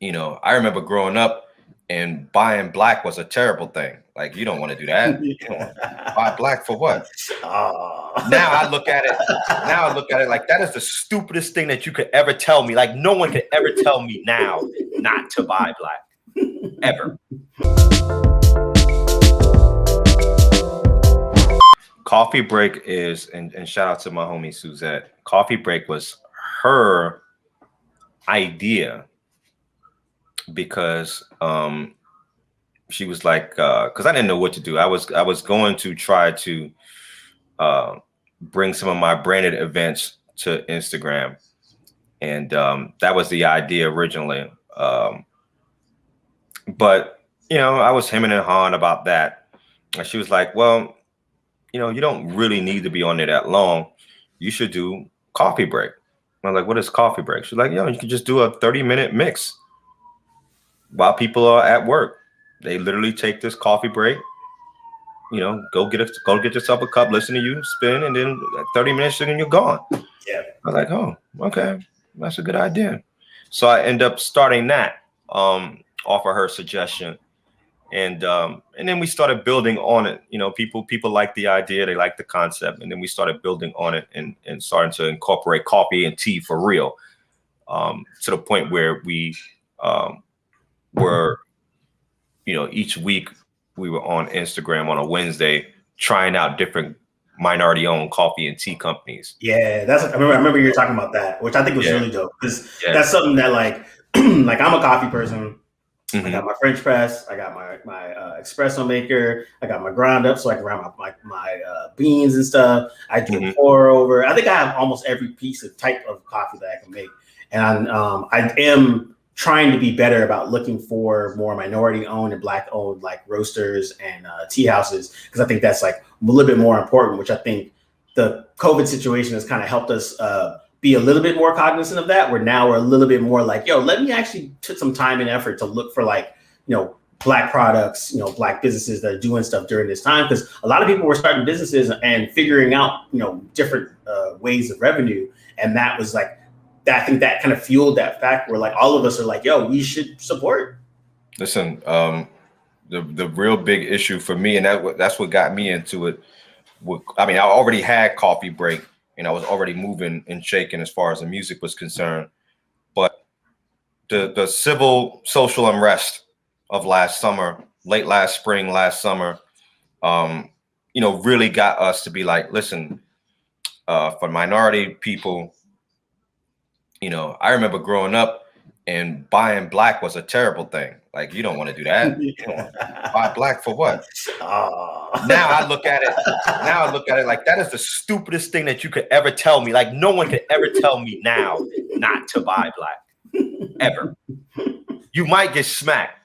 I remember growing up and buying black was a terrible thing. Like, you don't want to do that. You don't want to buy black for what? Now I look at it. Now I look at it like that is the stupidest thing that you could ever tell me. Like, no one could ever tell me now not to buy black, ever. Coffee Break is, and shout out to my homie Suzette. Coffee Break was her idea because she was like, because I didn't know what to do. I was going to try to bring some of my branded events to Instagram, and that was the idea originally. But I was hemming and hawing about that, and she was like, "Well, you don't really need to be on there that long. You should do Coffee Break." And I'm like, "What is Coffee Break?" She's like, "You can just do a 30-minute mix while people are at work. They literally take this coffee break. Go get yourself a cup, listen to you spin, and then 30 minutes and then you're gone." Yeah. I was like, "Oh, okay, that's a good idea." So I end up starting that off of her suggestion, and then we started building on it. People like the idea, they like the concept, and then we started building on it and starting to incorporate coffee and tea for real, to the point where we were, each week we were on Instagram on a Wednesday trying out different minority-owned coffee and tea companies. Yeah, I remember you were talking about that, which I think was really dope, because that's something that like I'm a coffee person. Mm-hmm. I got my French press, I got my espresso maker, I got my ground up so I can grind my beans and stuff. I do pour over. I think I have almost every piece of type of coffee that I can make, and I am trying to be better about looking for more minority owned and black owned like roasters and tea houses, because I think that's like a little bit more important, which I think the COVID situation has kind of helped us be a little bit more cognizant of that, where now we're a little bit more like, let me actually put some time and effort to look for like, black products, black businesses that are doing stuff during this time. Because a lot of people were starting businesses and figuring out, different ways of revenue. And that was like, I think that kind of fueled that fact where like all of us are like, we should support. Listen, the real big issue for me, and that's what got me into it. I already had Coffee Break, and I was already moving and shaking as far as the music was concerned. But the civil social unrest of last summer, late last spring, last summer, really got us to be like, listen, for minority people, I remember growing up and buying black was a terrible thing. Like, you don't want to do that. You don't want to buy black for what? Now I look at it. Now I look at it like that is the stupidest thing that you could ever tell me. Like, no one could ever tell me now not to buy black, ever. You might get smacked.